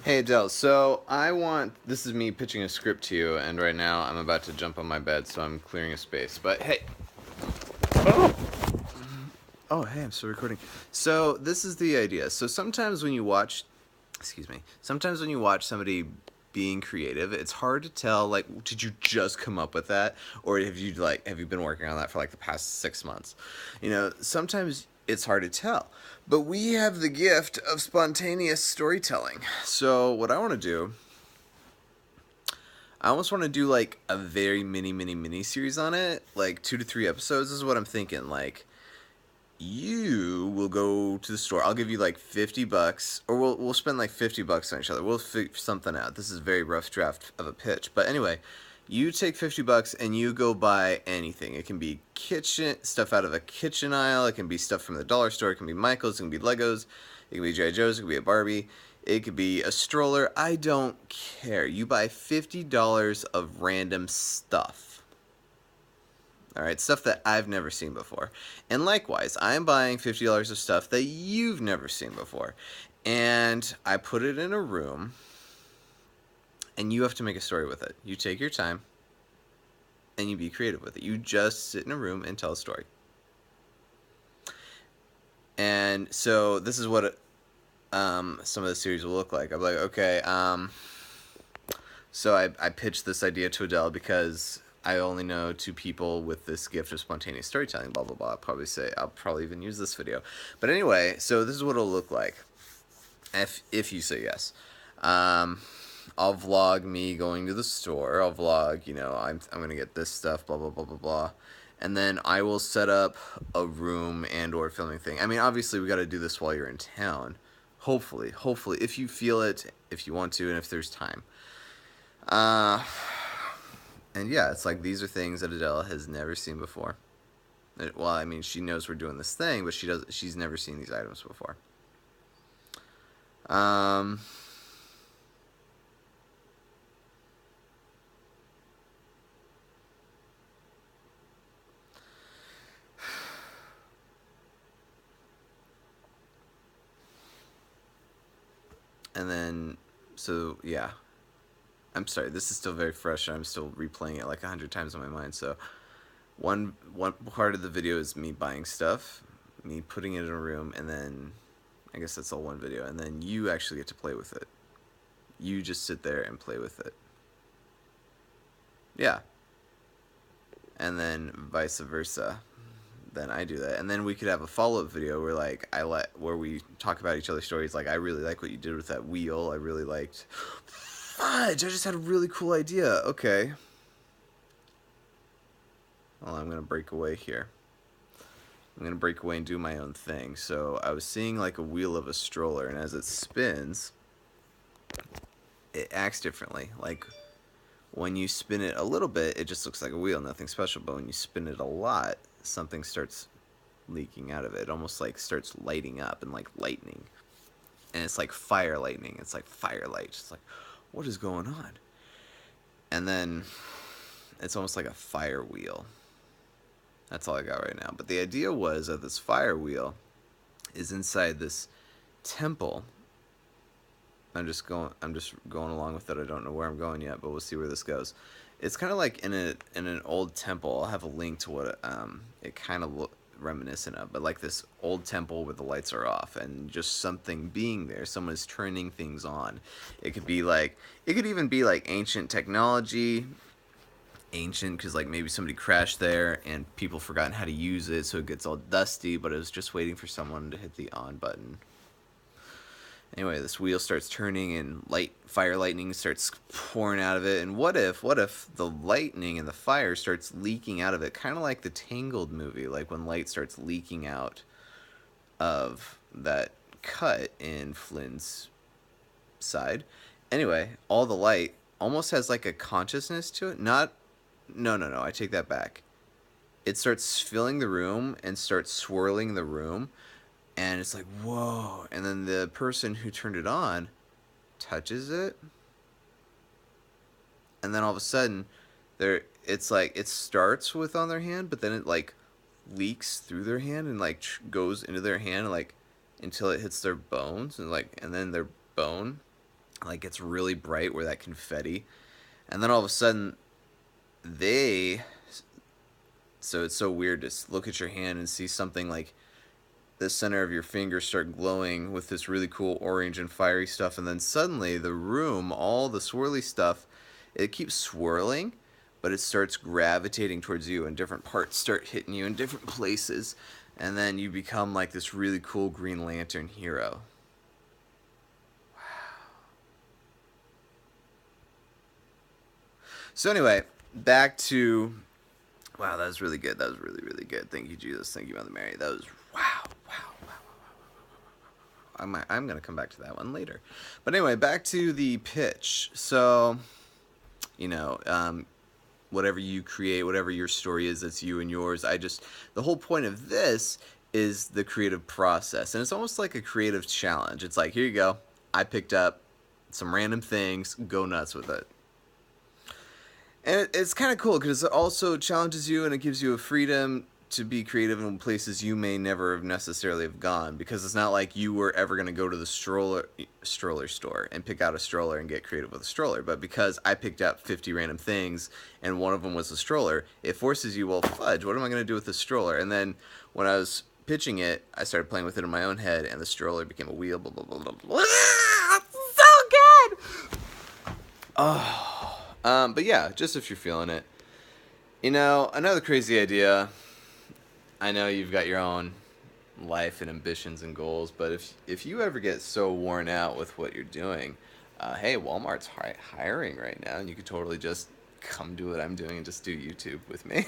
Hey Adele, so this is me pitching a script to you, and right now I'm about to jump on my bed, so I'm clearing a space. But hey, oh hey, I'm still recording. So this is the idea. So sometimes when you watch, excuse me, sometimes when you watch somebody being creative, it's hard to tell, like, did you just come up with that, or have you been working on that for like the past 6 months? Sometimes it's hard to tell, but we have the gift of spontaneous storytelling. So what I want to do, I almost want to do like a very mini series on it, like 2 to 3 episodes is what I'm thinking. Like, you will go to the store. I'll give you like $50, or we'll spend like $50 on each other. We'll figure something out. This is a very rough draft of a pitch, but anyway, you take $50 and you go buy anything. It can be kitchen stuff out of a kitchen aisle. It can be stuff from the dollar store. It can be Michaels. It can be Legos. It can be G.I. Joe's. It can be a Barbie. It could be a stroller. I don't care. You buy $50 of random stuff. All right, stuff that I've never seen before. And likewise, I'm buying $50 of stuff that you've never seen before. And I put it in a room, and you have to make a story with it. You take your time, and you be creative with it. You just sit in a room and tell a story. And so this is what some of the series will look like. I'm like, okay, so I pitched this idea to Adele because I only know 2 people with this gift of spontaneous storytelling, blah, blah, blah. I'll probably even use this video. But anyway, so this is what it'll look like if you say yes. I'll vlog me going to the store. I'll vlog, I'm going to get this stuff, blah, blah, blah, blah, blah. And then I will set up a room and or filming thing. I mean, obviously, we got to do this while you're in town. Hopefully, if you feel it, if you want to, and if there's time. And yeah, it's like these are things that Adele has never seen before. Well, I mean, she knows we're doing this thing, but she's never seen these items before. Um, and then, so yeah. I'm sorry, this is still very fresh. I'm still replaying it like 100 times in my mind. So one part of the video is me buying stuff, me putting it in a room, and then I guess that's all one video. And then you actually get to play with it. You just sit there and play with it. Yeah. And then vice versa. Then I do that, and then we could have a follow-up video where we talk about each other's stories. Like, I really like what you did with that wheel. I really liked. Fudge! I just had a really cool idea. Okay. Well, I'm gonna break away here. I'm gonna break away and do my own thing. So I was seeing like a wheel of a stroller, and as it spins, it acts differently. Like, when you spin it a little bit, it just looks like a wheel, nothing special. But when you spin it a lot, something starts leaking out of it. It almost like starts lighting up and like lightning. And it's like fire lightning. It's like firelight. It's like, what is going on? And then it's almost like a fire wheel. That's all I got right now. But the idea was that this fire wheel is inside this temple. I'm just going along with it. I don't know where I'm going yet, but we'll see where this goes. It's kind of like in an old temple. I'll have a link to what it kind of reminiscent of, but like this old temple where the lights are off and just something being there. Someone is turning things on. It could even be like ancient technology. Ancient because like maybe somebody crashed there and people forgotten how to use it, so it gets all dusty, but it was just waiting for someone to hit the on button. Anyway, this wheel starts turning and fire lightning starts pouring out of it. And what if the lightning and the fire starts leaking out of it, kind of like the Tangled movie, like when light starts leaking out of that cut in Flynn's side. Anyway, all the light almost has like a consciousness to it. No, I take that back. It starts filling the room and starts swirling the room. And it's like, whoa. And then the person who turned it on touches it. And then all of a sudden, it's like, it starts with on their hand, but then it like leaks through their hand and like goes into their hand like until it hits their bones and then their bone like gets really bright where that confetti, and then all of a sudden they so it's so weird to look at your hand and see something like the center of your finger start glowing with this really cool orange and fiery stuff, and then suddenly the room, all the swirly stuff, it keeps swirling, but it starts gravitating towards you, and different parts start hitting you in different places, and then you become like this really cool Green Lantern hero. So anyway, back to wow, that was really good. That was really, really good. Thank you, Jesus. Thank you, Mother Mary. That was wow, wow, wow, I'm going to come back to that one later. But anyway, back to the pitch. So, you know, whatever you create, whatever your story is, that's you and yours. The whole point of this is the creative process. And it's almost like a creative challenge. It's like, here you go. I picked up some random things, go nuts with it. And it's kind of cool because it also challenges you and it gives you a freedom to be creative in places you may never have necessarily have gone, because it's not like you were ever going to go to the stroller store and pick out a stroller and get creative with a stroller. But because I picked up 50 random things and one of them was a stroller, it forces you, well, fudge, what am I going to do with the stroller? And then when I was pitching it, I started playing with it in my own head, and the stroller became a wheel, blah, blah, blah, blah, blah. So good! Oh. But yeah, just if you're feeling it. You know, another crazy idea. I know you've got your own life and ambitions and goals, but if you ever get so worn out with what you're doing, hey, Walmart's hiring right now, and you could totally just come do what I'm doing and just do YouTube with me.